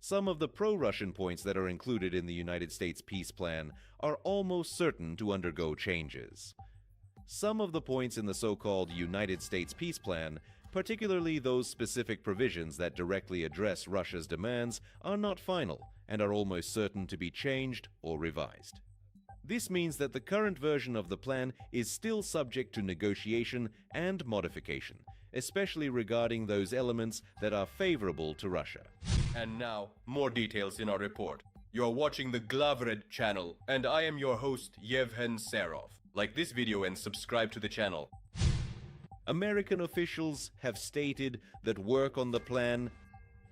Some of the pro-Russian points that are included in the United States peace plan are almost certain to undergo changes. Some of the points in the so-called United States peace plan, particularly those specific provisions that directly address Russia's demands, are not final and are almost certain to be changed or revised. This means that the current version of the plan is still subject to negotiation and modification, especially regarding those elements that are favorable to Russia. And now, more details in our report. You're watching the Glavred channel, and I am your host, Yevhen Serov. Like this video and subscribe to the channel. American officials have stated that work on the plan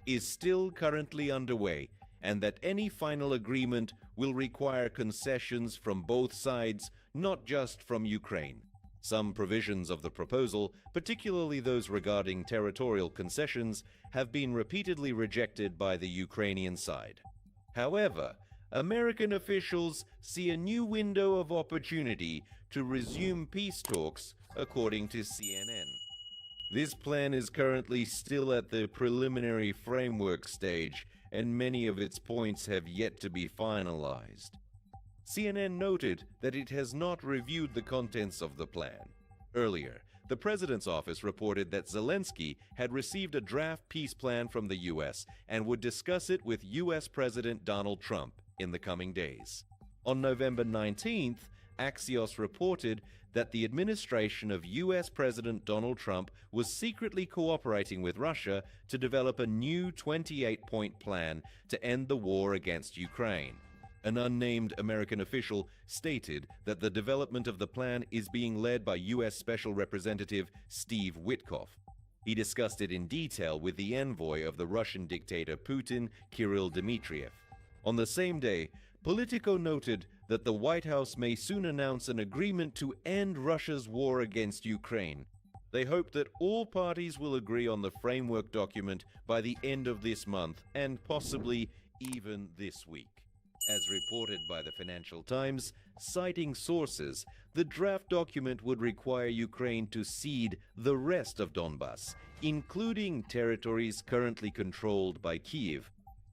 is still currently underway and that any final agreement will require concessions from both sides, not just from Ukraine. Some provisions of the proposal, particularly those regarding territorial concessions, have been repeatedly rejected by the Ukrainian side. However, American officials see a new window of opportunity to resume peace talks, according to CNN. This plan is currently still at the preliminary framework stage, and many of its points have yet to be finalized. CNN noted that it has not reviewed the contents of the plan. Earlier, the president's office reported that Zelensky had received a draft peace plan from the U.S. and would discuss it with U.S. President Donald Trump in the coming days. On November 19th, Axios reported that the administration of U.S. President Donald Trump was secretly cooperating with Russia to develop a new 28-point plan to end the war against Ukraine. An unnamed American official stated that the development of the plan is being led by U.S. Special Representative Steve Witkoff. He discussed it in detail with the envoy of the Russian dictator Putin, Kirill Dmitriev. On the same day, Politico noted that the White House may soon announce an agreement to end Russia's war against Ukraine. They hope that all parties will agree on the framework document by the end of this month and possibly even this week. As reported by the Financial Times, citing sources, the draft document would require Ukraine to cede the rest of Donbas, including territories currently controlled by Kyiv.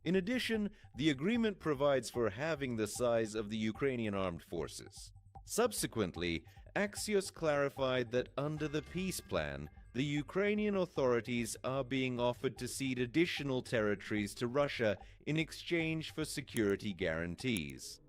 In addition, the agreement provides for halving the size of the Ukrainian armed forces. Subsequently, Axios clarified that under the peace plan, the Ukrainian authorities are being offered to cede additional territories to Russia in exchange for security guarantees.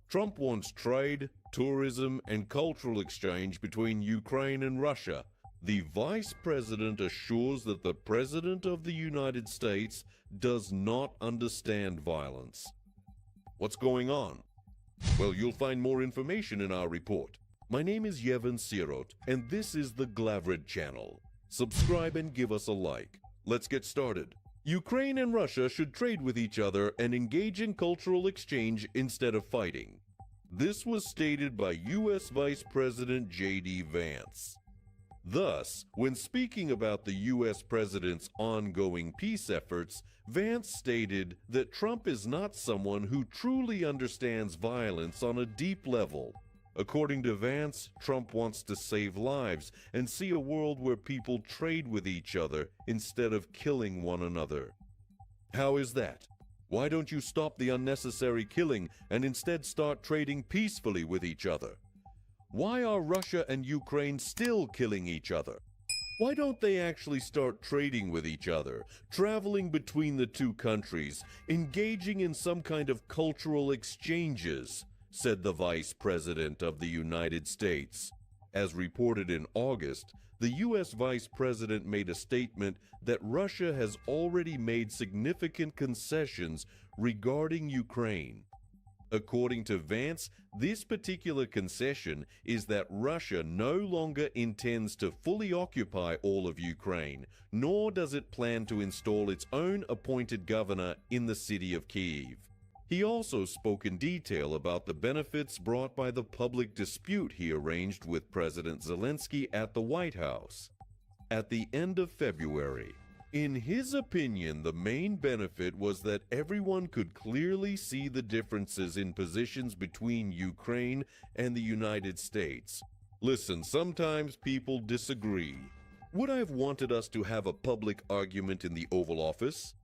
Trump wants trade, tourism, and cultural exchange between Ukraine and Russia. The vice president assures that the president of the United States does not understand violence. What's going on? Well, you'll find more information in our report. My name is Yevhen Serov, and this is the Glavred channel. Subscribe and give us a like. Let's get started. Ukraine and Russia should trade with each other and engage in cultural exchange instead of fighting. This was stated by U.S. Vice President J.D. Vance. Thus, when speaking about the U.S. president's ongoing peace efforts, Vance stated that Trump is not someone who truly understands violence on a deep level. According to Vance, Trump wants to save lives and see a world where people trade with each other instead of killing one another. How is that? Why don't you stop the unnecessary killing and instead start trading peacefully with each other? Why are Russia and Ukraine still killing each other? Why don't they actually start trading with each other, traveling between the two countries, engaging in some kind of cultural exchanges, said the Vice President of the United States. As reported in August, the U.S. Vice President made a statement that Russia has already made significant concessions regarding Ukraine. According to Vance, this particular concession is that Russia no longer intends to fully occupy all of Ukraine, nor does it plan to install its own appointed governor in the city of Kyiv. He also spoke in detail about the benefits brought by the public dispute he arranged with President Zelensky at the White House. At the end of February, in his opinion, the main benefit was that everyone could clearly see the differences in positions between Ukraine and the United States. Listen, sometimes people disagree. Would I have wanted us to have a public argument in the Oval Office?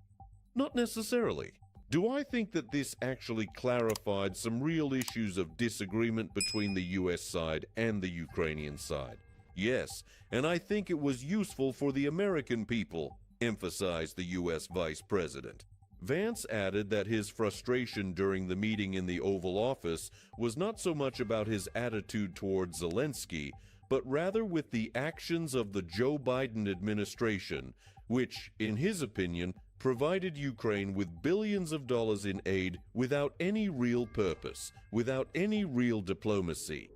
Not necessarily. Do I think that this actually clarified some real issues of disagreement between the US side and the Ukrainian side? Yes, and I think it was useful for the American people, emphasized the US Vice President. Vance added that his frustration during the meeting in the Oval Office was not so much about his attitude toward Zelensky, but rather with the actions of the Joe Biden administration, which, in his opinion, provided Ukraine with billions of dollars in aid without any real purpose, without any real diplomacy.